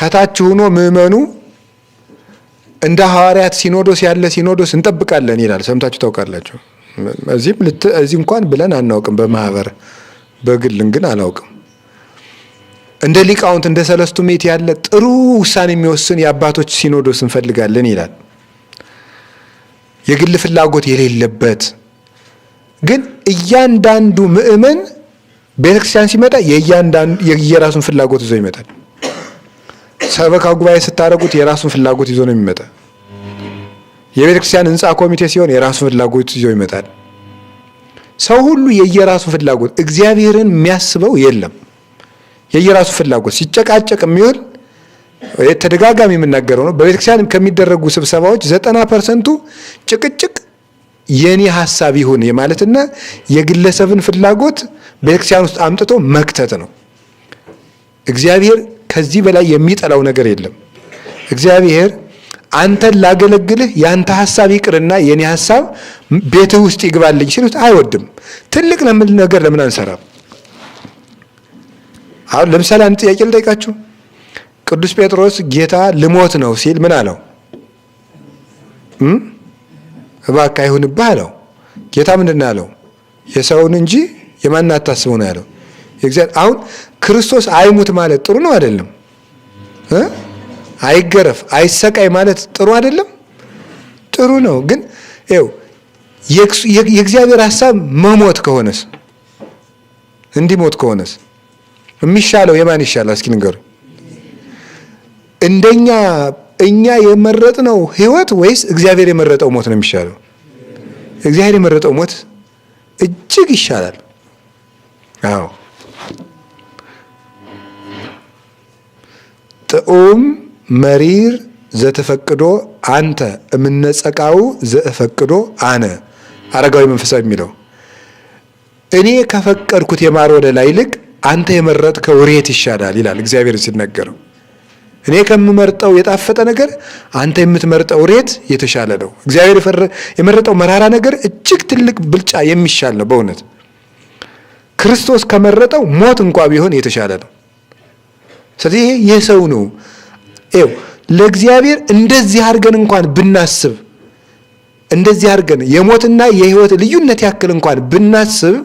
ከታች ሆኖ ምእመኑ እንደ ሐዋርያት ሲኖዶስ ያለ ሲኖዶስ እንጠብቃለን ይላል። ሰምታችሁ ታውቃላችሁ? እዚህ እንኳን ብለን አናውቅም። በማህበር በግል ግን አላውቅም። እንደ ሊቃውንት እንደ ሰለስቱ ምዕት ያለ ጥሩ ውሳኔ የሚወስን የአባቶች ሲኖዶስ እንፈልጋለን ይላል። የግል ፍላጎት የሌለበት ግን እያንዳንዱ ምእመን ቤተክርስቲያን ሲመጣ የየራሱን ፍላጎት ይዞ ይመጣል። ሰበካ ጉባኤ ስታረጉት የራሱን ፍላጎት ይዞ ነው የሚመጣ። የቤተክርስቲያን ህንጻ ኮሚቴ ሲሆን የራሱን ፍላጎት ይዞ ይመጣል። ሰው ሁሉ የየራሱን ፍላጎት፣ እግዚአብሔርን የሚያስበው የለም። የየራሱ ፍላጎት ሲጨቃጨቅ የሚውል ተደጋጋሚ የምናገረው ነው። በቤተክርስቲያን ከሚደረጉ ስብሰባዎች 90% ጭቅጭቅ የኔ ሐሳብ ይሁን የማለትና የግለሰብን ፍላጎት ቤተክርስቲያን ውስጥ አምጥቶ መክተት ነው። እግዚአብሔር ከዚህ በላይ የሚጠላው ነገር የለም። እግዚአብሔር አንተን ላገለግልህ ያንተ ሐሳብ ይቅርና የኔ ሐሳብ ቤትህ ውስጥ ይግባልኝ ሲሉት አይወድም። ትልቅ ነገር ለምን አንሰራም? አሁን ለምሳሌ አንድ ጥያቄ ልጠይቃችሁ። ቅዱስ ጴጥሮስ ጌታ ልሞት ነው ሲል ምን አለው? እባክህ አይሁንብህ አለው። ጌታ ምንድን ነው ያለው? የሰውን እንጂ የማንን አታስበው ነው ያለው። አሁን ክርስቶስ አይሙት ማለት ጥሩ ነው አይደለም? አይገረፍ አይሰቃይ ማለት ጥሩ አይደለም? ጥሩ ነው። ግን ይኸው የእግዚአብሔር ሐሳብ መሞት ከሆነስ እንዲሞት ከሆነስ የሚሻለው የማን ይሻላል? እስኪ ንገሩ። እኛ የመረጥነው ህይወት ወይስ እግዚአብሔር የመረጠው ሞት ነው የሚሻለው? እግዚአብሔር የመረጠው ሞት እጅግ ይሻላል። አዎ ጥዑም መሪር ዘተፈቅዶ አንተ እምነጸቃው ዘፈቅዶ አነ አረጋዊ መንፈሳዊ የሚለው እኔ ከፈቀድኩት የማር ወለላ ይልቅ አንተ የመረጥከው ሬት ይሻላል ይላል እግዚአብሔር ሲናገረው። እኔ ከምመርጠው የጣፈጠ ነገር አንተ የምትመርጠው ሬት የተሻለ ነው። እግዚአብሔር የመረጠው መራራ ነገር እጅግ ትልቅ ብልጫ የሚሻል ነው። በእውነት ክርስቶስ ከመረጠው ሞት እንኳ ቢሆን የተሻለ ነው። ስለዚህ ይህ ሰው ነው። ይኸው ለእግዚአብሔር እንደዚህ አድርገን እንኳን ብናስብ፣ እንደዚህ አድርገን የሞትና የህይወት ልዩነት ያክል እንኳን ብናስብ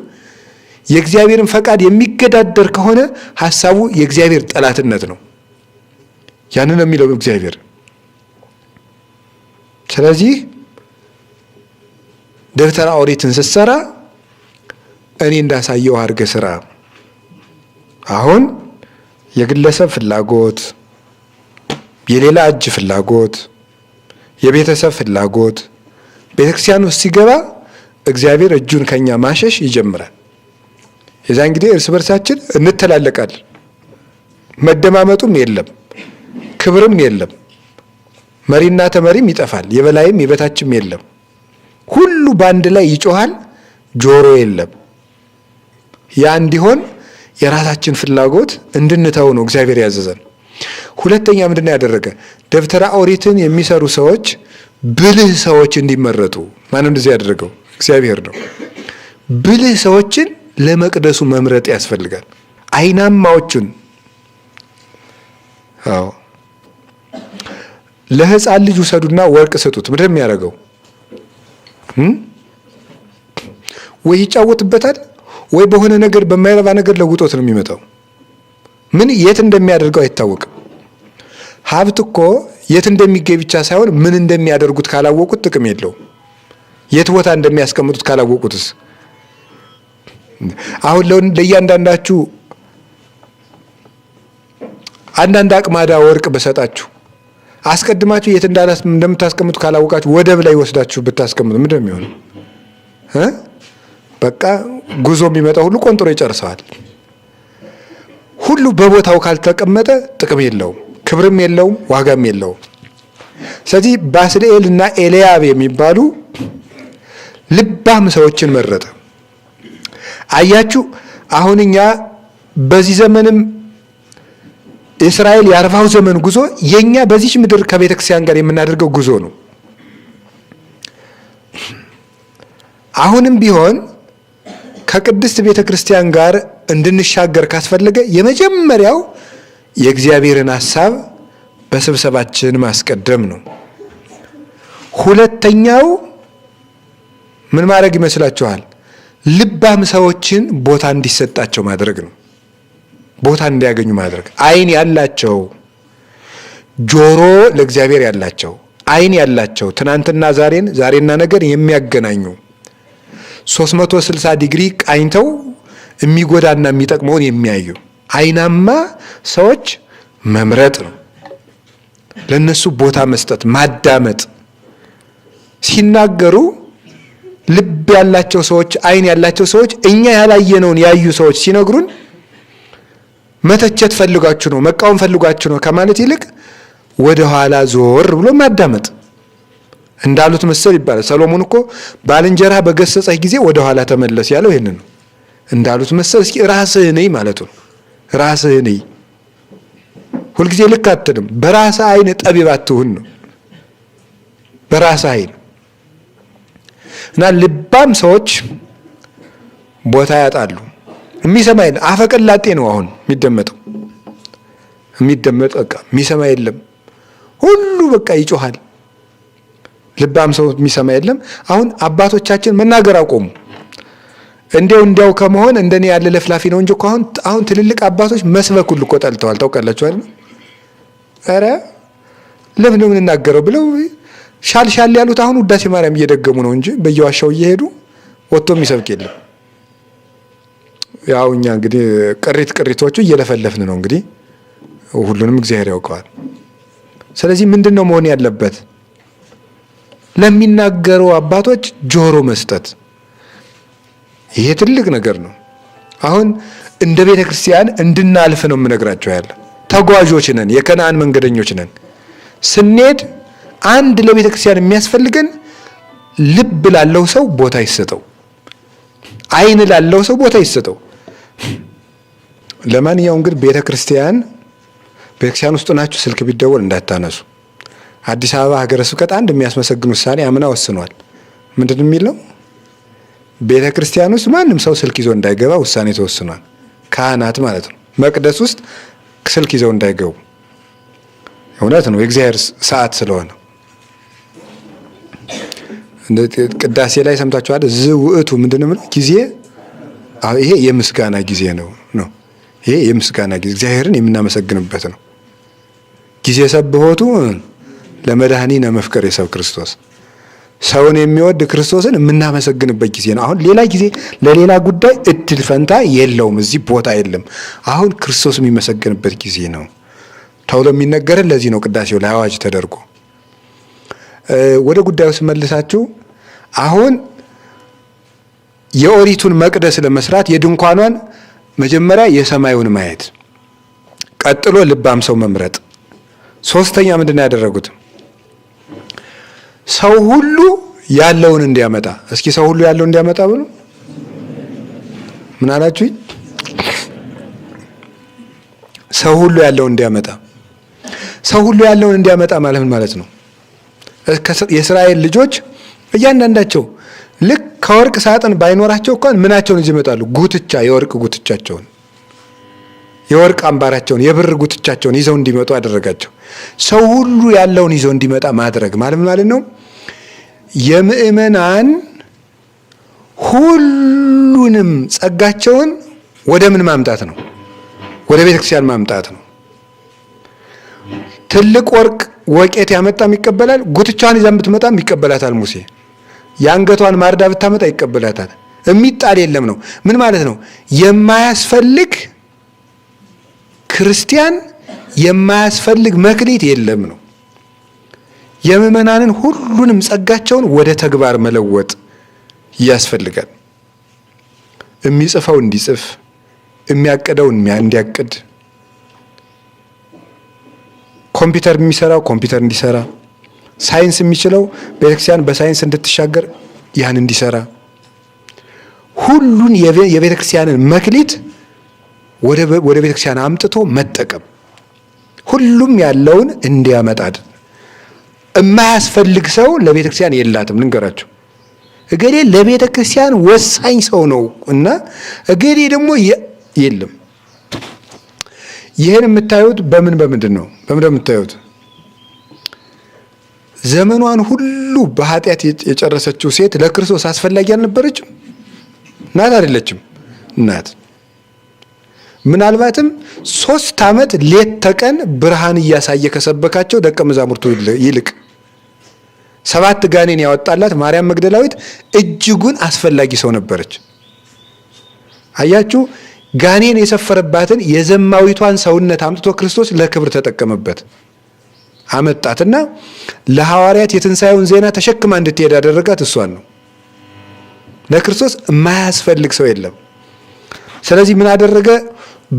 የእግዚአብሔርን ፈቃድ የሚገዳደር ከሆነ ሐሳቡ የእግዚአብሔር ጠላትነት ነው። ያንን ነው የሚለው እግዚአብሔር። ስለዚህ ደብተራ ኦሪትን ስትሰራ እኔ እንዳሳየው አድርገህ ስራ። አሁን የግለሰብ ፍላጎት፣ የሌላ እጅ ፍላጎት፣ የቤተሰብ ፍላጎት ቤተክርስቲያን ውስጥ ሲገባ እግዚአብሔር እጁን ከኛ ማሸሽ ይጀምራል። የዛ እንግዲህ እርስ በርሳችን እንተላለቃለን። መደማመጡም የለም፣ ክብርም የለም። መሪና ተመሪም ይጠፋል፣ የበላይም የበታችም የለም። ሁሉ በአንድ ላይ ይጮሃል፣ ጆሮ የለም። ያ እንዲሆን የራሳችን ፍላጎት እንድንተው ነው እግዚአብሔር ያዘዘን። ሁለተኛ ምንድነው ያደረገ? ደብተራ ኦሪትን የሚሰሩ ሰዎች ብልህ ሰዎች እንዲመረጡ ማን እንደዚህ ያደረገው? እግዚአብሔር ነው። ብልህ ሰዎችን ለመቅደሱ መምረጥ ያስፈልጋል። አይናማዎቹን ለሕፃን ልጅ ውሰዱና ወርቅ ስጡት። ምንድን ነው የሚያደርገው? ወይ ይጫወትበታል ወይ በሆነ ነገር በማይረባ ነገር ለውጦት ነው የሚመጣው። ምን የት እንደሚያደርገው አይታወቅም። ሀብት እኮ የት እንደሚገኝ ብቻ ሳይሆን ምን እንደሚያደርጉት ካላወቁት ጥቅም የለውም። የት ቦታ እንደሚያስቀምጡት ካላወቁትስ? አሁን ለእያንዳንዳችሁ አንዳንድ አቅማዳ ወርቅ በሰጣችሁ አስቀድማችሁ የት እንደምታስቀምጡ ካላወቃችሁ ወደብ ላይ ወስዳችሁ ብታስቀምጡ ምንድን ነው የሚሆነው? በቃ ጉዞ የሚመጣ ሁሉ ቆንጥሮ ይጨርሰዋል። ሁሉ በቦታው ካልተቀመጠ ጥቅም የለውም፣ ክብርም የለውም፣ ዋጋም የለውም። ስለዚህ ባስልኤል እና ኤልያብ የሚባሉ ልባም ሰዎችን መረጠ። አያችሁ፣ አሁን እኛ በዚህ ዘመንም እስራኤል የ40 ዘመን ጉዞ የኛ በዚህ ምድር ከቤተ ክርስቲያን ጋር የምናደርገው ጉዞ ነው። አሁንም ቢሆን ከቅድስት ቤተ ክርስቲያን ጋር እንድንሻገር ካስፈለገ የመጀመሪያው የእግዚአብሔርን ሐሳብ በስብሰባችን ማስቀደም ነው። ሁለተኛው ምን ማድረግ ይመስላችኋል? ልባም ሰዎችን ቦታ እንዲሰጣቸው ማድረግ ነው። ቦታ እንዲያገኙ ማድረግ። ዓይን ያላቸው፣ ጆሮ ለእግዚአብሔር ያላቸው፣ ዓይን ያላቸው ትናንትና ዛሬን፣ ዛሬና ነገን የሚያገናኙ 360 ዲግሪ ቃኝተው የሚጎዳና የሚጠቅመውን የሚያዩ ዓይናማ ሰዎች መምረጥ ነው። ለነሱ ቦታ መስጠት፣ ማዳመጥ። ሲናገሩ ልብ ያላቸው ሰዎች፣ ዓይን ያላቸው ሰዎች እኛ ያላየነውን ያዩ ሰዎች ሲነግሩን መተቸት ፈልጋችሁ ነው፣ መቃወም ፈልጋችሁ ነው ከማለት ይልቅ ወደ ኋላ ዞር ብሎ ማዳመጥ። እንዳሉት መሰል ይባላል። ሰሎሞን እኮ ባልንጀራ በገሰጸህ ጊዜ ወደ ኋላ ተመለስ ያለው ይሄንን ነው። እንዳሉት መሰል እስኪ ራስህን እይ ማለቱ ነው። ራስህን እይ። ሁልጊዜ ልክ አትልም። በራስህ ዓይን ጠቢብ አትሁን ነው። በራስህ ዓይን እና ልባም ሰዎች ቦታ ያጣሉ። የሚሰማ የለም። አፈቀላጤ ነው አሁን የሚደመጥ በቃ የሚሰማ የለም። ሁሉ በቃ ይጮሃል። ልባም ሰው የሚሰማ የለም። አሁን አባቶቻችን መናገር አቆሙ። እንዲያው ከመሆን እንደኔ ያለ ለፍላፊ ነው እንጂ አሁን ትልልቅ አባቶች መስበክ ሁሉ እኮ ጠልተዋል። ታውቃላችሁ አይደል? ኧረ ለምን ነው የምንናገረው ብለው ሻል ያሉት አሁን ውዳሴ ማርያም እየደገሙ ነው እንጂ በየዋሻው እየሄዱ ወጥቶ የሚሰብክ የለም። ያው እኛ እንግዲህ ቅሪቶቹ እየለፈለፍን ነው እንግዲህ ሁሉንም እግዚአብሔር ያውቀዋል። ስለዚህ ምንድን ነው መሆን ያለበት? ለሚናገሩ አባቶች ጆሮ መስጠት። ይሄ ትልቅ ነገር ነው። አሁን እንደ ቤተ ክርስቲያን እንድናልፍ ነው የምነግራቸው ያለ። ተጓዦች ነን፣ የከነዓን መንገደኞች ነን። ስንሄድ አንድ ለቤተ ክርስቲያን የሚያስፈልገን ልብ ላለው ሰው ቦታ ይሰጠው፣ ዓይን ላለው ሰው ቦታ ይሰጠው። ለማንኛውም ግን ቤተክርስቲያን ውስጥ ናችሁ ስልክ ቢደወል እንዳታነሱ። አዲስ አበባ ሀገረ ስብከት አንድ የሚያስመሰግን ውሳኔ አምና ወስኗል። ምንድን የሚል ነው? ቤተክርስቲያን ውስጥ ማንም ሰው ስልክ ይዞ እንዳይገባ ውሳኔ ተወስኗል። ካህናት ማለት ነው። መቅደስ ውስጥ ስልክ ይዘው እንዳይገቡ። እውነት ነው፣ የእግዚአብሔር ሰዓት ስለሆነ። ቅዳሴ ላይ ሰምታችኋል። ዝውዕቱ ምንድን ነው ጊዜ? ይሄ የምስጋና ጊዜ ነው። ይሄ የምስጋና ጊዜ እግዚአብሔርን የምናመሰግንበት ነው። ጊዜ ሰብሖቱ ለመድኃኒነ መፍቀሬ ሰብ ክርስቶስ፣ ሰውን የሚወድ ክርስቶስን የምናመሰግንበት ጊዜ ነው። አሁን ሌላ ጊዜ ለሌላ ጉዳይ እድል ፈንታ የለውም። እዚህ ቦታ የለም። አሁን ክርስቶስ የሚመሰግንበት ጊዜ ነው ተብሎ የሚነገረን ለዚህ ነው። ቅዳሴው ላይ አዋጅ ተደርጎ ወደ ጉዳዩ ስመልሳችሁ አሁን የኦሪቱን መቅደስ ለመስራት የድንኳኗን መጀመሪያ የሰማዩን ማየት፣ ቀጥሎ ልባም ሰው መምረጥ፣ ሶስተኛ ምንድን ነው ያደረጉት? ሰው ሁሉ ያለውን እንዲያመጣ። እስኪ ሰው ሁሉ ያለውን እንዲያመጣ ብሎ ምን አላችሁ? ሰው ሁሉ ያለውን እንዲያመጣ። ሰው ሁሉ ያለውን እንዲያመጣ ማለት ምን ማለት ነው? የእስራኤል ልጆች እያንዳንዳቸው ልክ ከወርቅ ሳጥን ባይኖራቸው እንኳን ምናቸውን ይዘው ይመጣሉ? ጉትቻ፣ የወርቅ ጉትቻቸውን፣ የወርቅ አምባራቸውን፣ የብር ጉትቻቸውን ይዘው እንዲመጡ አደረጋቸው። ሰው ሁሉ ያለውን ይዘው እንዲመጣ ማድረግ ማለት ነው የምእመናን ሁሉንም ጸጋቸውን ወደ ምን ማምጣት ነው? ወደ ቤተክርስቲያን ማምጣት ነው። ትልቅ ወርቅ ወቄት ያመጣም ይቀበላል። ጉትቻን ይዛ ብትመጣም ይቀበላታል ሙሴ። የአንገቷን ማርዳ ብታመጣ ይቀበላታል። የሚጣል የለም ነው። ምን ማለት ነው? የማያስፈልግ ክርስቲያን የማያስፈልግ መክሊት የለም ነው። የምእመናንን ሁሉንም ጸጋቸውን ወደ ተግባር መለወጥ ያስፈልጋል። የሚጽፈው እንዲጽፍ፣ የሚያቅደው እንዲያቅድ፣ ኮምፒውተር የሚሰራው ኮምፒውተር እንዲሰራ፣ ሳይንስ የሚችለው ቤተክርስቲያን በሳይንስ እንድትሻገር ያን እንዲሰራ፣ ሁሉን የቤተክርስቲያንን መክሊት ወደ ቤተክርስቲያን አምጥቶ መጠቀም፣ ሁሉም ያለውን እንዲያመጣ። የማያስፈልግ ሰው ለቤተክርስቲያን የላትም። ልንገራቸው፣ እገሌ ለቤተክርስቲያን ወሳኝ ሰው ነው እና እገሌ ደግሞ የለም። ይህን የምታዩት በምንድን ነው? በምን የምታዩት? ዘመኗን ሁሉ በኃጢአት የጨረሰችው ሴት ለክርስቶስ አስፈላጊ አልነበረችም? ናት አይደለችም? ናት። ምናልባትም 3 ዓመት ሌት ተቀን ብርሃን እያሳየ ከሰበካቸው ደቀ መዛሙርቱ ይልቅ 7 ጋኔን ያወጣላት ማርያም መግደላዊት እጅጉን አስፈላጊ ሰው ነበረች። አያችሁ፣ ጋኔን የሰፈረባትን የዘማዊቷን ሰውነት አምጥቶ ክርስቶስ ለክብር ተጠቀመበት። አመጣትና ለሐዋርያት የትንሣኤውን ዜና ተሸክማ እንድትሄድ ያደረጋት እሷን ነው። ለክርስቶስ የማያስፈልግ ሰው የለም። ስለዚህ ምን አደረገ?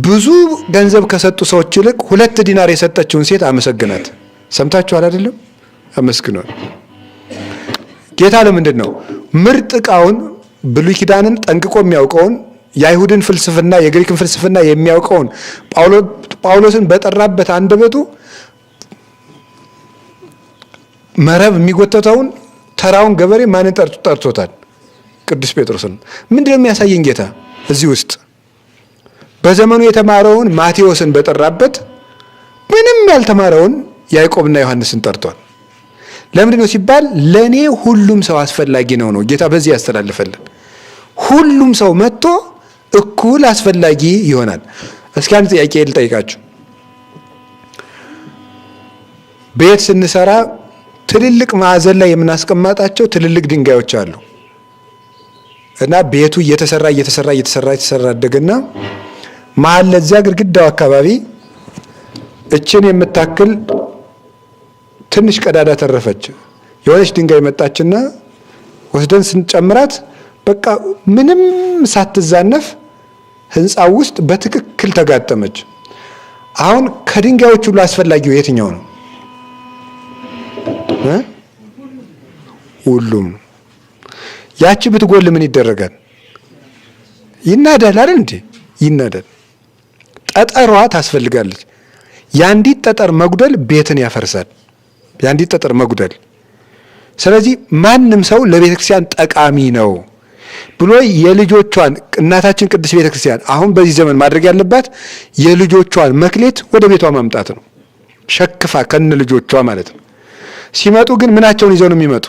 ብዙ ገንዘብ ከሰጡ ሰዎች ይልቅ 2 ዲናር የሰጠችውን ሴት አመሰግናት። ሰምታችኋል አይደለም? አመስግኗል። ጌታ ለምንድን ነው ምርጥ ዕቃውን ብሉይ ኪዳንን ጠንቅቆ የሚያውቀውን የአይሁድን ፍልስፍና የግሪክን ፍልስፍና የሚያውቀውን ጳውሎስን በጠራበት አንደበቱ መረብ የሚጎተተውን ተራውን ገበሬ ማንን ጠርቶታል? ቅዱስ ጴጥሮስን። ምንድነው የሚያሳየን ጌታ እዚህ ውስጥ? በዘመኑ የተማረውን ማቴዎስን በጠራበት ምንም ያልተማረውን ያዕቆብና ዮሐንስን ጠርቷል። ለምንድን ነው ሲባል ለኔ ሁሉም ሰው አስፈላጊ ነው ጌታ በዚህ ያስተላልፈልን። ሁሉም ሰው መጥቶ እኩል አስፈላጊ ይሆናል። እስኪ አንድ ጥያቄ ልጠይቃችሁ። ቤት ስንሰራ ትልልቅ ማዕዘን ላይ የምናስቀምጣቸው ትልልቅ ድንጋዮች አሉ እና ቤቱ እየተሰራ አደገና መሀል ለዚያ ግድግዳው አካባቢ እችን የምታክል ትንሽ ቀዳዳ ተረፈች። የሆነች ድንጋይ መጣችና ወስደን ስንጨምራት በቃ ምንም ሳትዛነፍ ህንፃው ውስጥ በትክክል ተጋጠመች። አሁን ከድንጋዮች ሁሉ አስፈላጊው የትኛው ነው? ሁሉም። ያቺ ብትጎል ምን ይደረጋል? ይናዳል አይደል እንዴ? ይናዳል። ጠጠሯ ታስፈልጋለች። የአንዲት ጠጠር መጉደል ቤትን ያፈርሳል። የአንዲት ጠጠር መጉደል። ስለዚህ ማንም ሰው ለቤተ ክርስቲያን ጠቃሚ ነው ብሎ የልጆቿን እናታችን ቅድስት ቤተ ክርስቲያን አሁን በዚህ ዘመን ማድረግ ያለባት የልጆቿን መክሌት ወደ ቤቷ ማምጣት ነው። ሸክፋ ከነ ልጆቿ ማለት ነው። ሲመጡ ግን ምናቸውን ይዘው ነው የሚመጡ?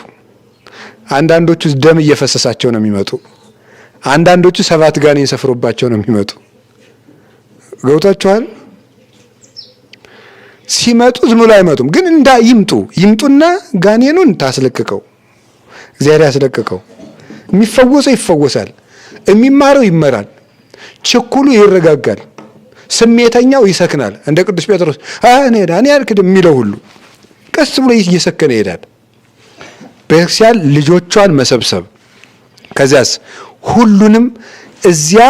አንዳንዶቹ ደም እየፈሰሳቸው ነው የሚመጡ። አንዳንዶቹ 7 ጋኔን ሰፍሮባቸው ነው የሚመጡ። ገብቷችኋል? ሲመጡ ዝም ብሎ አይመጡም። ግን ይምጡና ጋኔኑን ታስለቅቀው፣ እግዚአብሔር ያስለቅቀው። የሚፈወሰው ይፈወሳል፣ የሚማረው ይመራል፣ ችኩሉ ይረጋጋል፣ ስሜተኛው ይሰክናል። እንደ ቅዱስ ጴጥሮስ እኔ አልክድም የሚለው ሁሉ ቀስ ብሎ እየሰከነ ይሄዳል። ቤተክርስቲያን ልጆቿን መሰብሰብ፣ ከዚያስ ሁሉንም እዚያ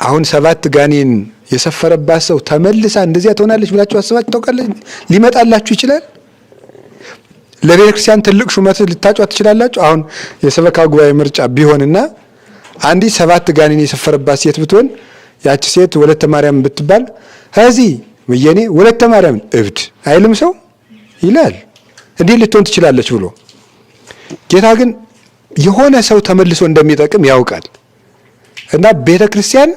አሁን 7 ጋኔን የሰፈረባት ሰው ተመልሳ እንደዚያ ትሆናለች ብላችሁ አስባችሁ ታውቃለች? ሊመጣላችሁ ይችላል። ለቤተ ክርስቲያን ትልቅ ሹመት ልታጯት ትችላላችሁ። አሁን የሰበካ ጉባኤ ምርጫ ቢሆንና አንዲት 7 ጋኔን የሰፈረባት ሴት ብትሆን ያቺ ሴት ወለተ ማርያም ብትባል ከዚህ ወየኔ ወለተ ማርያም እብድ አይልም ሰው ይላል። እንዲህ ልትሆን ትችላለች ብሎ ጌታ ግን የሆነ ሰው ተመልሶ እንደሚጠቅም ያውቃል። እና ቤተ ክርስቲያን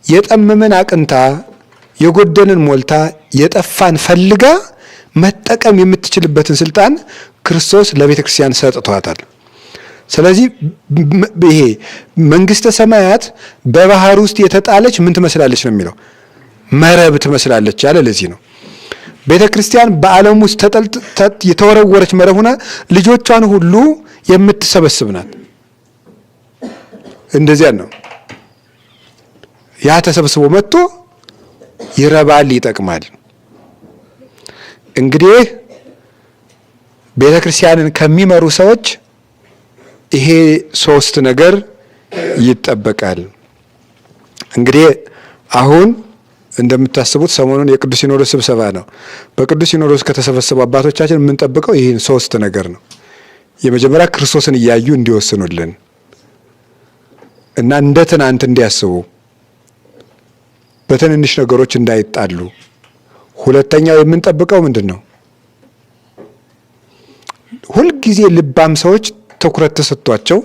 የጠመመን አቅንታ የጎደልን ሞልታ የጠፋን ፈልጋ መጠቀም የምትችልበትን ስልጣን ክርስቶስ ለቤተ ክርስቲያን ሰጥቷታል። ስለዚህ ይሄ መንግስተ ሰማያት በባህር ውስጥ የተጣለች ምን ትመስላለች ነው የሚለው? መረብ ትመስላለች ያለ ለዚህ ነው። ቤተ ክርስቲያን በዓለም ውስጥ የተወረወረች መረብ ሆና ልጆቿን ሁሉ የምትሰበስብ ናት። እንደዚያ ነው። ያ ተሰብስቦ መጥቶ ይረባል፣ ይጠቅማል። እንግዲህ ቤተ ክርስቲያንን ከሚመሩ ሰዎች ይሄ 3 ነገር ይጠበቃል። እንግዲህ አሁን እንደምታስቡት ሰሞኑን የቅዱስ ሲኖዶስ ስብሰባ ነው። በቅዱስ ሲኖዶስ ከተሰበሰቡ አባቶቻችን የምንጠብቀው ይህን 3 ነገር ነው። የመጀመሪያ ክርስቶስን እያዩ እንዲወስኑልን እና እንደ ትናንት እንዲያስቡ፣ በትንንሽ ነገሮች እንዳይጣሉ። ሁለተኛው የምንጠብቀው ምንድን ነው? ሁልጊዜ ልባም ሰዎች ትኩረት ተሰጥቷቸው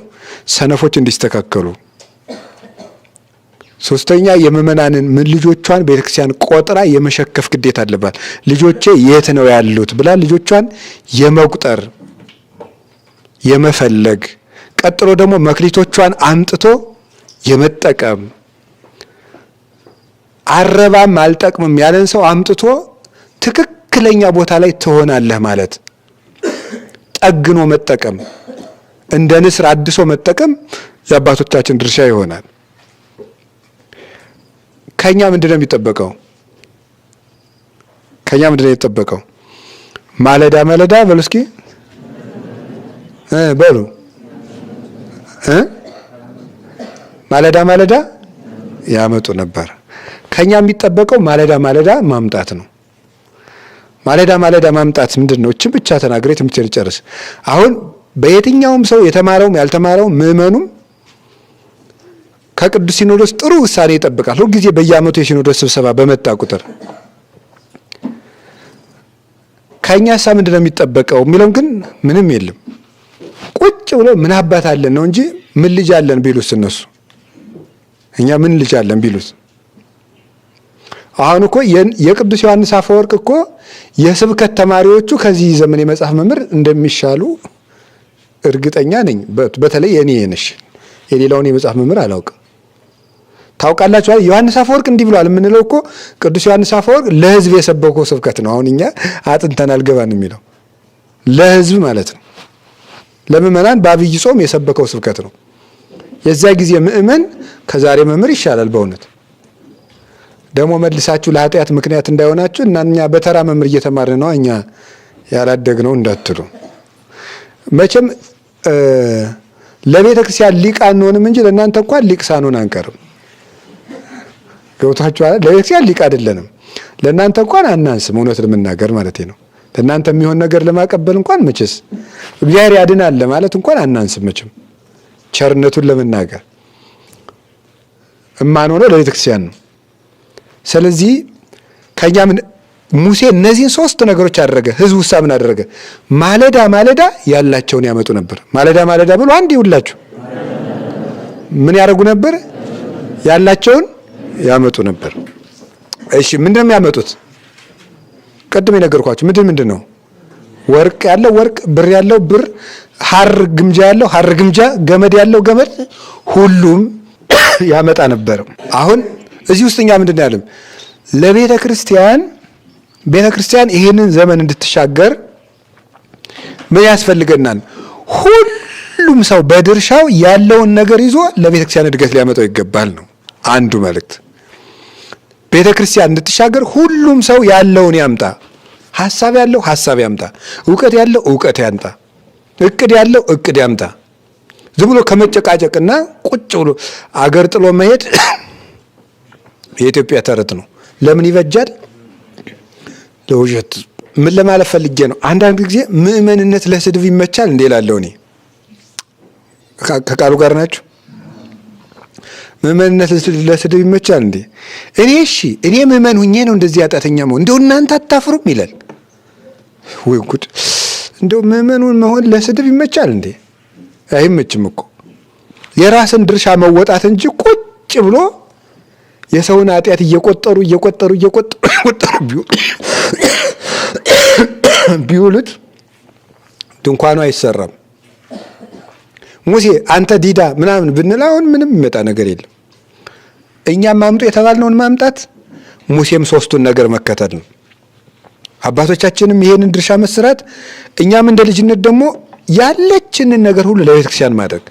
ሰነፎች እንዲስተካከሉ። ሶስተኛ የምእመናንን ምን ልጆቿን ቤተክርስቲያን ቆጥራ የመሸከፍ ግዴታ አለባት። ልጆቼ የት ነው ያሉት ብላ ልጆቿን የመቁጠር የመፈለግ፣ ቀጥሎ ደግሞ መክሊቶቿን አምጥቶ የመጠቀም፣ አረባም አልጠቅምም ያለን ሰው አምጥቶ ትክክለኛ ቦታ ላይ ትሆናለህ ማለት ጠግኖ መጠቀም፣ እንደ ንስር አድሶ መጠቀም የአባቶቻችን ድርሻ ይሆናል። ከኛ ምንድነው የሚጠበቀው? ከኛ ምንድነው የሚጠበቀው? ማለዳ ማለዳ በሉ እስኪ በሉ ማለዳ ማለዳ ያመጡ ነበር። ከኛ የሚጠበቀው ማለዳ ማለዳ ማምጣት ነው። ማለዳ ማለዳ ማምጣት ምንድነው? እቺ ብቻ ተናግሬ ትምህርት ልጨርስ። አሁን በየትኛውም ሰው የተማረውም ያልተማረውም ምእመኑም ከቅዱስ ሲኖዶስ ጥሩ ውሳኔ ይጠብቃል። ሁሉ ጊዜ በየዓመቱ የሲኖዶስ ስብሰባ በመጣ ቁጥር ከኛሳ ምንድነው የሚጠበቀው የሚለው ግን ምንም የለም። ቁጭ ብሎ ምን አባት አለን ነው እንጂ ምን ልጅ አለን ቢሉስ እነሱ እኛ ምን ልጅ አለን ቢሉስ። አሁን እኮ የቅዱስ ዮሐንስ አፈወርቅ እኮ የስብከት ተማሪዎቹ ከዚህ ዘመን የመጽሐፍ መምህር እንደሚሻሉ እርግጠኛ ነኝ። በተለይ የኔ ነሽ የሌላውን የመጽሐፍ መምህር አላውቅም። ታውቃላችሁ አይደል? ዮሐንስ አፈወርቅ እንዲህ ብሏል የምንለው እኮ ቅዱስ ዮሐንስ አፈወርቅ ለሕዝብ የሰበከው ስብከት ነው። አሁን እኛ አጥንተን አልገባን የሚለው ለሕዝብ ማለት ነው። ለምእመናን በአብይ ጾም የሰበከው ስብከት ነው። የዛ ጊዜ ምእመን ከዛሬ መምህር ይሻላል በእውነት። ደግሞ መልሳችሁ ለኃጢአት ምክንያት እንዳይሆናችሁ እና እኛ በተራ መምህር እየተማርን ነው እኛ ያላደግነው እንዳትሉ። መቼም ለቤተክርስቲያን ሊቅ አንሆንም እንጂ ለእናንተ እንኳን ሊቅ ሳንሆን አንቀርም። ገብታችኋል? ለቤተክርስቲያን ሊቅ አይደለንም፣ ለእናንተ እንኳን አናንስም። እውነት ለመናገር ማለት ነው። ለእናንተ የሚሆን ነገር ለማቀበል እንኳን መቼስ እግዚአብሔር ያድናል ለማለት እንኳን አናንስም። መቼም ቸርነቱን ለመናገር እማንሆነው ለቤተክርስቲያን ነው። ስለዚህ ከኛ ምን ሙሴ እነዚህን ሶስት ነገሮች አደረገ። ህዝቡ ውሳ ምን አደረገ? ማለዳ ማለዳ ያላቸውን ያመጡ ነበር። ማለዳ ማለዳ ብሎ አንድ ይውላችሁ ምን ያደርጉ ነበር? ያላቸውን ያመጡ ነበር። እሺ ምንድነው የሚያመጡት? ቀድሜ ነገርኳችሁ። ምንድን ነው? ወርቅ ያለው ወርቅ፣ ብር ያለው ብር፣ ሐር ግምጃ ያለው ሐር ግምጃ፣ ገመድ ያለው ገመድ፣ ሁሉም ያመጣ ነበር። አሁን እዚህ ውስጥ እኛ ምንድን ነው ያለም? ለቤተ ክርስቲያን ይሄንን ዘመን እንድትሻገር ምን ያስፈልገናል? ሁሉም ሰው በድርሻው ያለውን ነገር ይዞ ለቤተ ክርስቲያን እድገት ሊያመጣው ይገባል ነው አንዱ መልእክት። ቤተ ክርስቲያን እንድትሻገር ሁሉም ሰው ያለውን ያምጣ። ሐሳብ ያለው ሐሳብ ያምጣ፣ ዕውቀት ያለው ዕውቀት ያምጣ፣ እቅድ ያለው እቅድ ያምጣ። ዝም ብሎ ከመጨቃጨቅና ቁጭ ብሎ አገር ጥሎ መሄድ የኢትዮጵያ ተረት ነው። ለምን ይበጃል? ለውሸት። ምን ለማለት ፈልጌ ነው? አንዳንድ ጊዜ ምእመንነት ለስድብ ይመቻል እንዴ እላለሁ እኔ። ከቃሉ ጋር ናችሁ? ምእመንነት ለስድብ ይመቻል እንዴ? እኔ ምእመን ሁኜ ነው እንደዚህ ያጣተኛ መሆን፣ እንደው እናንተ አታፍሩም ይላል። ወይ ጉድ! እንደው ምእመኑን መሆን ለስድብ ይመቻል እንዴ? አይመችም እኮ። የራስን ድርሻ መወጣት እንጂ ቁጭ ብሎ የሰውን ኃጢአት እየቆጠሩ ቢውሉት ድንኳኑ አይሰራም። ሙሴ አንተ ዲዳ ምናምን ብንል አሁን ምንም የሚመጣ ነገር የለም። እኛም ማምጡ የተባልነውን ማምጣት፣ ሙሴም ሶስቱን ነገር መከተል ነው። አባቶቻችንም ይሄንን ድርሻ መስራት፣ እኛም እንደ ልጅነት ደግሞ ያለችንን ነገር ሁሉ ለቤተ ክርስቲያን ማድረግ።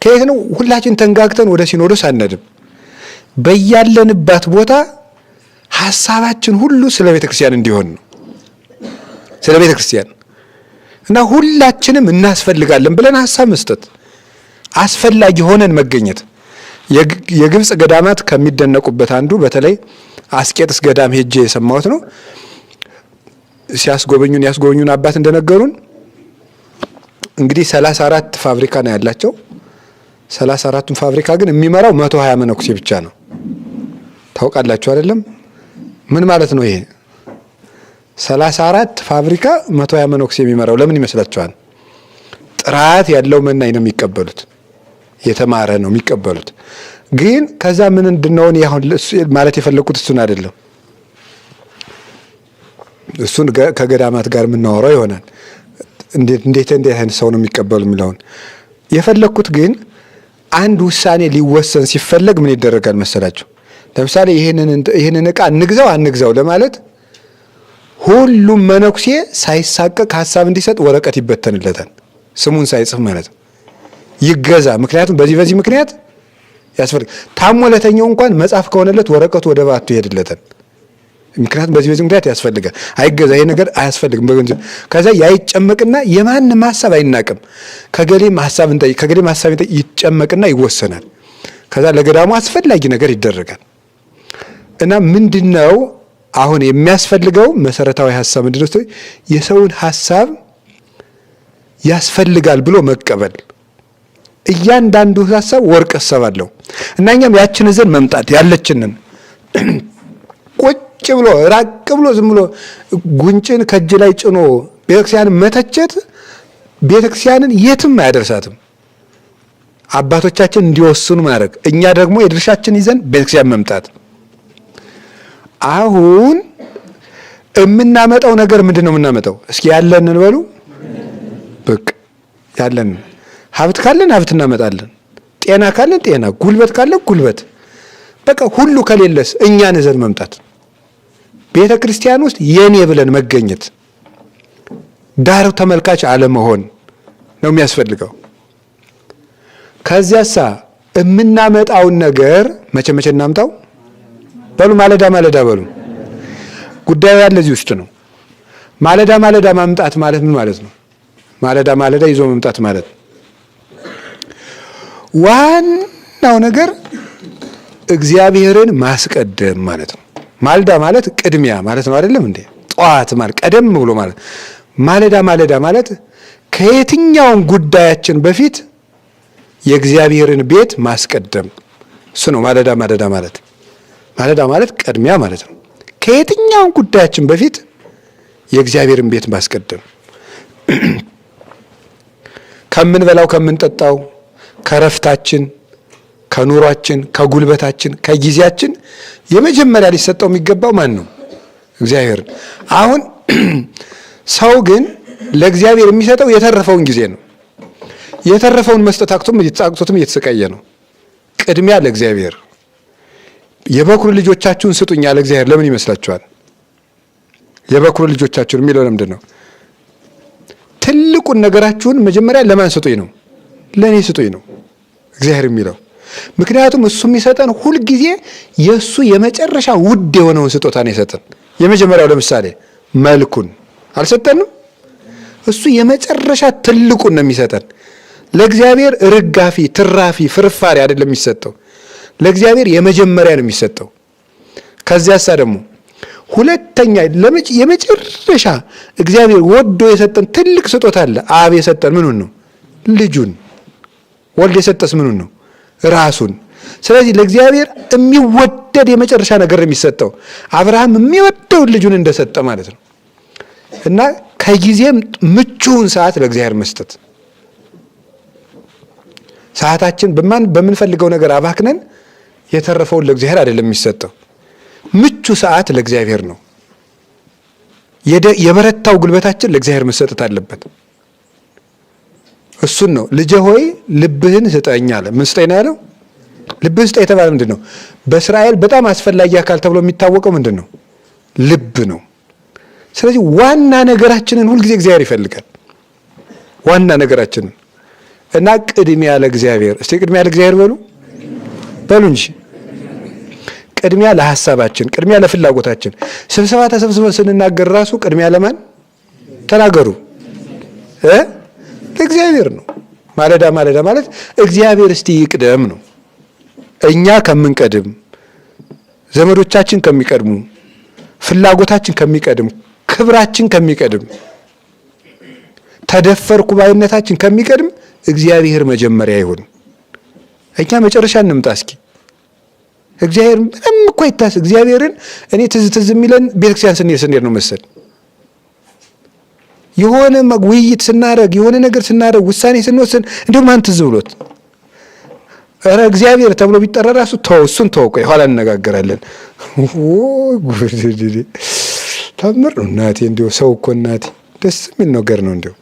ከየት ነው? ሁላችን ተንጋግተን ወደ ሲኖዶስ አንሄድም። በያለንባት ቦታ ሐሳባችን ሁሉ ስለ ቤተ ክርስቲያን እንዲሆን ነው። ስለ ቤተ ክርስቲያን እና ሁላችንም እናስፈልጋለን ብለን ሐሳብ መስጠት፣ አስፈላጊ ሆነን መገኘት። የግብጽ ገዳማት ከሚደነቁበት አንዱ በተለይ አስቄጥስ ገዳም ሄጄ የሰማሁት ነው። ያስጎበኙን አባት እንደነገሩን እንግዲህ 34 ፋብሪካ ነው ያላቸው። 34ቱን ፋብሪካ ግን የሚመራው 120 መነኩሴ ብቻ ነው። ታውቃላችሁ አይደለም? ምን ማለት ነው ይሄ? 34 ፋብሪካ 120 መነኩሴ የሚመራው ለምን ይመስላችኋል? ጥራት ያለው መናኝ ነው የሚቀበሉት። የተማረ ነው የሚቀበሉት። ግን ከዛ ምን እንድንሆን ያሁን ማለት የፈለኩት እሱን አይደለም። እሱን ከገዳማት ጋር የምናወራው ይሆናል። እንዴት አይነት ሰው ነው የሚቀበሉ የሚለውን የፈለኩት። ግን አንድ ውሳኔ ሊወሰን ሲፈለግ ምን ይደረጋል መሰላችሁ? ለምሳሌ ይህንን ዕቃ አንግዛው ለማለት ሁሉም መነኩሴ ሳይሳቀቅ ሀሳብ እንዲሰጥ ወረቀት ይበተንለታል፣ ስሙን ሳይጽፍ ማለት ነው። ይገዛ፣ ምክንያቱም በዚህ ምክንያት ያስፈልግ። ታሞ ለተኛው እንኳን መጽሐፍ ከሆነለት ወረቀቱ ወደ ባቱ ይሄድለታል። ምክንያቱም በዚህ ምክንያት ያስፈልጋል። አይገዛ፣ ይሄ ነገር አያስፈልግም በገንዘብ። ከዛ ያይጨመቅና የማንም ሀሳብ አይናቅም። ከገሌም ሀሳብ ይጨመቅና ይወሰናል። ከዛ ለገዳሙ አስፈላጊ ነገር ይደረጋል። እና ምንድነው አሁን የሚያስፈልገው መሰረታዊ ሀሳብ ምንድነው? የሰውን ሀሳብ ያስፈልጋል ብሎ መቀበል። እያንዳንዱ ሀሳብ ወርቅ አለው እና እኛም ያችን ይዘን መምጣት ያለችንን ቁጭ ብሎ ራቅ ብሎ ዝም ብሎ ጉንጭን ከእጅ ላይ ጭኖ ቤተክርስቲያንን መተቸት ቤተክርስቲያንን የትም አያደርሳትም። አባቶቻችን እንዲወስኑ ማድረግ፣ እኛ ደግሞ የድርሻችን ይዘን ቤተክርስቲያን መምጣት። አሁን የምናመጣው ነገር ምንድን ነው የምናመጣው? እስኪ ያለንን በሉ። በቃ ያለንን ሀብት ካለን ሀብት እናመጣለን፣ ጤና ካለን ጤና፣ ጉልበት ካለን ጉልበት። በቃ ሁሉ ከሌለስ እኛን ይዘን መምጣት። ቤተ ክርስቲያን ውስጥ የኔ ብለን መገኘት፣ ዳር ተመልካች አለመሆን ነው የሚያስፈልገው። ከዚያሳ የምናመጣውን ነገር መቼ እናምጣው በሉ። ማለዳ በሉ። ጉዳዩ ያለ እዚህ ውስጥ ነው። ማለዳ ማምጣት ማለት ምን ማለት ነው? ማለዳ ይዞ መምጣት ማለት ዋናው ነገር እግዚአብሔርን ማስቀደም ማለት ነው። ማለዳ ማለት ቅድሚያ ማለት ነው አይደለም እንዴ? ጠዋት ማለት ቀደም ብሎ ማለት። ማለዳ ማለት ከየትኛውም ጉዳያችን በፊት የእግዚአብሔርን ቤት ማስቀደም፣ እሱ ነው ማለዳ ማለት። ማለዳ ማለት ቅድሚያ ማለት ነው። ከየትኛውም ጉዳያችን በፊት የእግዚአብሔርን ቤት ማስቀደም፣ ከምንበላው ከምንጠጣው፣ ከረፍታችን፣ ከኑሯችን፣ ከጉልበታችን፣ ከጊዜያችን የመጀመሪያ ሊሰጠው የሚገባው ማን ነው? እግዚአብሔርን። አሁን ሰው ግን ለእግዚአብሔር የሚሰጠው የተረፈውን ጊዜ ነው። የተረፈውን መስጠት አቅቶትም እየተሰቃየ ነው። ቅድሚያ ለእግዚአብሔር። የበኩር ልጆቻችሁን ስጡኝ ያለ እግዚአብሔር ለምን ይመስላችኋል? የበኩር ልጆቻችሁን የሚለው ለምንድን ነው? ትልቁን ነገራችሁን መጀመሪያ ለማን ስጡኝ ነው? ለእኔ ስጡኝ ነው እግዚአብሔር የሚለው። ምክንያቱም እሱ የሚሰጠን ሁልጊዜ የእሱ የመጨረሻ ውድ የሆነውን ስጦታ ነው የሰጠን። የመጀመሪያው ለምሳሌ መልኩን አልሰጠንም። እሱ የመጨረሻ ትልቁን ነው የሚሰጠን። ለእግዚአብሔር ርጋፊ፣ ትራፊ፣ ፍርፋሪ አይደለም የሚሰጠው። ለእግዚአብሔር የመጀመሪያ ነው የሚሰጠው። ከዚያሳ ደግሞ ሁለተኛ የመጨረሻ እግዚአብሔር ወዶ የሰጠን ትልቅ ስጦታ አለ። አብ የሰጠን ምኑን ነው? ልጁን። ወልድ የሰጠስ ምኑን ነው? ራሱን። ስለዚህ ለእግዚአብሔር የሚወደድ የመጨረሻ ነገር የሚሰጠው አብርሃም የሚወደውን ልጁን እንደሰጠ ማለት ነው። እና ከጊዜም ምቹውን ሰዓት ለእግዚአብሔር መስጠት። ሰዓታችን በምንፈልገው ነገር አባክነን የተረፈውን ለእግዚአብሔር አይደለም የሚሰጠው። ምቹ ሰዓት ለእግዚአብሔር ነው። የበረታው ጉልበታችን ለእግዚአብሔር መሰጠት አለበት። እሱን ነው ልጄ ሆይ ልብህን ስጠኝ አለ። ምን ስጠኝ ነው ያለው? ልብህን ስጠኝ የተባለ ምንድን ነው? በእስራኤል በጣም አስፈላጊ አካል ተብሎ የሚታወቀው ምንድን ነው? ልብ ነው። ስለዚህ ዋና ነገራችንን ሁልጊዜ እግዚአብሔር ይፈልጋል። ዋና ነገራችንን እና ቅድሚያ ለእግዚአብሔር። እስቲ ቅድሚያ ለእግዚአብሔር በሉ እንጂ። ቅድሚያ ለሐሳባችን፣ ቅድሚያ ለፍላጎታችን። ስብሰባ ተሰብስበን ስንናገር ራሱ ቅድሚያ ለማን ተናገሩ? ለእግዚአብሔር ነው። ማለዳ ማለት እግዚአብሔር እስቲ ይቅደም ነው። እኛ ከምንቀድም፣ ዘመዶቻችን ከሚቀድሙ፣ ፍላጎታችን ከሚቀድም፣ ክብራችን ከሚቀድም፣ ተደፈርኩ ባይነታችን ከሚቀድም እግዚአብሔር መጀመሪያ ይሁን። እኛ መጨረሻ እንምጣ እስኪ። እግዚአብሔር ምንም እኮ ይታስ እግዚአብሔርን እኔ ትዝ የሚለን ቤተክርስቲያን ስንሄድ ነው መሰል የሆነ ውይይት ስናደርግ የሆነ ነገር ስናደርግ ውሳኔ ስንወስን እንዲሁም ማን ትዝ ብሎት ኧረ እግዚአብሔር ተብሎ ቢጠራ ራሱ ተው፣ እሱን ተው፣ ቆይ ኋላ እንነጋገራለን። ታምር ነው እናቴ። እንዲያው ሰው እኮ እናቴ ደስ የሚል ነገር ነው እንዲያው